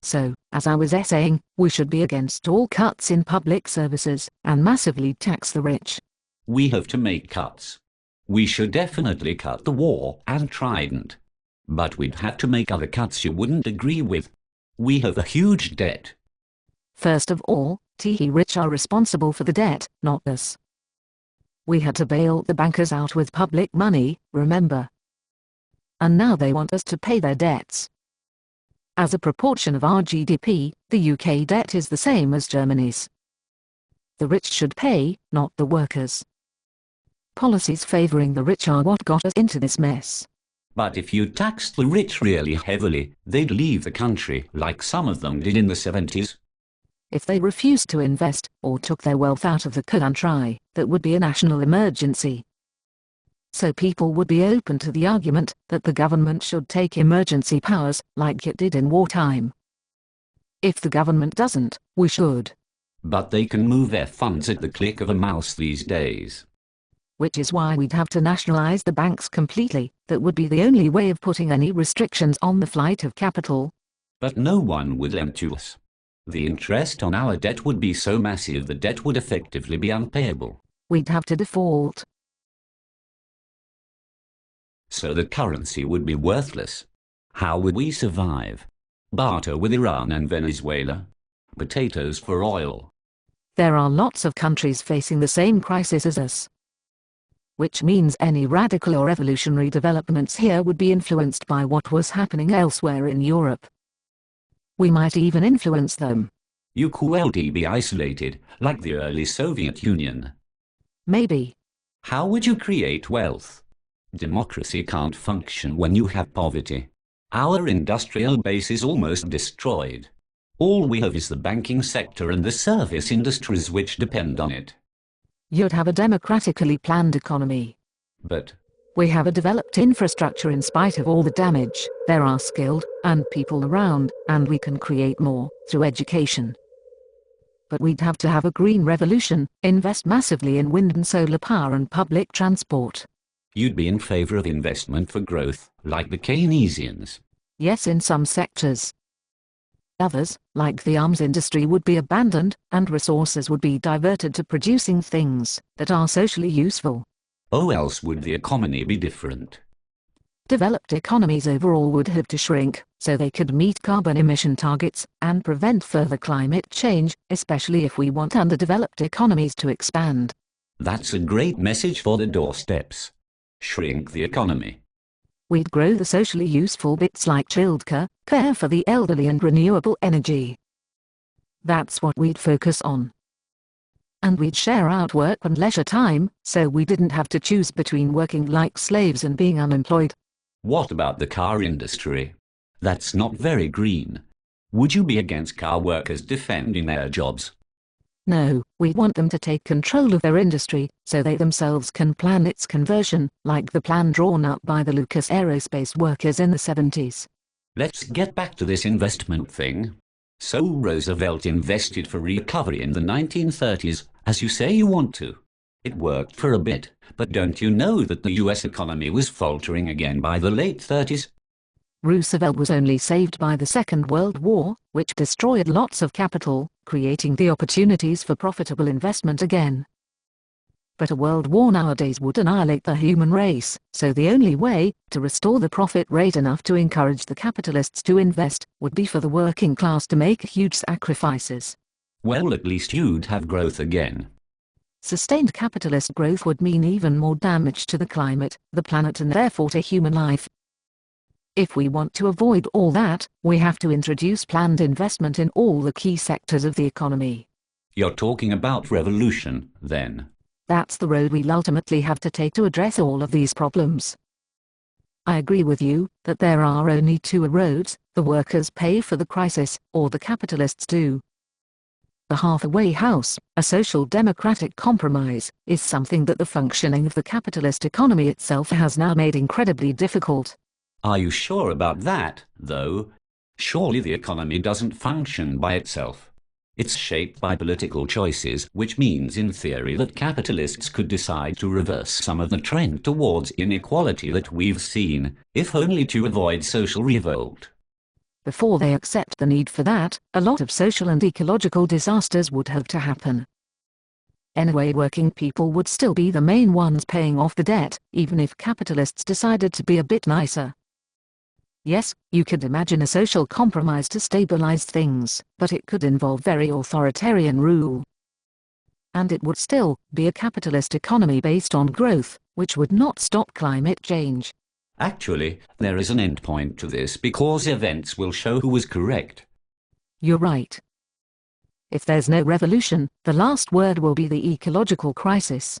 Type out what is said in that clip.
So, as I was saying, we should be against all cuts in public services and massively tax the rich. We have to make cuts. We should definitely cut the war and Trident. But we'd have to make other cuts you wouldn't agree with. We have a huge debt. First of all, the rich are responsible for the debt, not us. We had to bail the bankers out with public money, remember? And now they want us to pay their debts. As a proportion of our GDP, the UK debt is the same as Germany's. The rich should pay, not the workers. Policies favouring the rich are what got us into this mess. But if you taxed the rich really heavily, they'd leave the country like some of them did in the 70s. If they refused to invest or took their wealth out of the country, that would be a national emergency. So people would be open to the argument that the government should take emergency powers like it did in wartime. If the government doesn't, we should. But they can move their funds at the click of a mouse these days. Which is why we'd have to nationalize the banks completely. That would be the only way of putting any restrictions on the flight of capital. But no one would lend to us. The interest on our debt would be so massive the debt would effectively be unpayable. We'd have to default. So the currency would be worthless. How would we survive? Barter with Iran and Venezuela? Potatoes for oil? There are lots of countries facing the same crisis as us. Which means any radical or revolutionary developments here would be influenced by what was happening elsewhere in Europe. We might even influence them. You could be isolated, like the early Soviet Union. Maybe. How would you create wealth? Democracy can't function when you have poverty. Our industrial base is almost destroyed. All we have is the banking sector and the service industries which depend on it. You'd have a democratically planned economy. But we have a developed infrastructure in spite of all the damage. There are skilled and people around, and we can create more through education. But we'd have to have a green revolution, invest massively in wind and solar power and public transport. You'd be in favor of investment for growth, like the Keynesians. Yes, in some sectors. Others, like the arms industry, would be abandoned, and resources would be diverted to producing things that are socially useful. Oh, else would the economy be different? Developed economies overall would have to shrink, so they could meet carbon emission targets, and prevent further climate change, especially if we want underdeveloped economies to expand. That's a great message for the doorsteps. Shrink the economy. We'd grow the socially useful bits like childcare, care for the elderly and renewable energy. That's what we'd focus on. And we'd share out work and leisure time, so we didn't have to choose between working like slaves and being unemployed. What about the car industry? That's not very green. Would you be against car workers defending their jobs? No, we want them to take control of their industry, so they themselves can plan its conversion, like the plan drawn up by the Lucas Aerospace workers in the 70s. Let's get back to this investment thing. So Roosevelt invested for recovery in the 1930s, as you say you want to. It worked for a bit, but don't you know that the US economy was faltering again by the late 30s? Roosevelt was only saved by the Second World War, which destroyed lots of capital, creating the opportunities for profitable investment again. But a world war nowadays would annihilate the human race, so the only way to restore the profit rate enough to encourage the capitalists to invest would be for the working class to make huge sacrifices. Well, at least you'd have growth again. Sustained capitalist growth would mean even more damage to the climate, the planet, and therefore to human life. If we want to avoid all that, we have to introduce planned investment in all the key sectors of the economy. You're talking about revolution, then? That's the road we'll ultimately have to take to address all of these problems. I agree with you that there are only two roads: the workers pay for the crisis, or the capitalists do. The halfway house, a social democratic compromise, is something that the functioning of the capitalist economy itself has now made incredibly difficult. Are you sure about that, though? Surely the economy doesn't function by itself. It's shaped by political choices, which means in theory that capitalists could decide to reverse some of the trend towards inequality that we've seen, if only to avoid social revolt. Before they accept the need for that, a lot of social and ecological disasters would have to happen. Anyway, working people would still be the main ones paying off the debt, even if capitalists decided to be a bit nicer. Yes, you could imagine a social compromise to stabilize things, but it could involve very authoritarian rule. And it would still be a capitalist economy based on growth, which would not stop climate change. Actually, there is an endpoint to this because events will show who was correct. You're right. If there's no revolution, the last word will be the ecological crisis.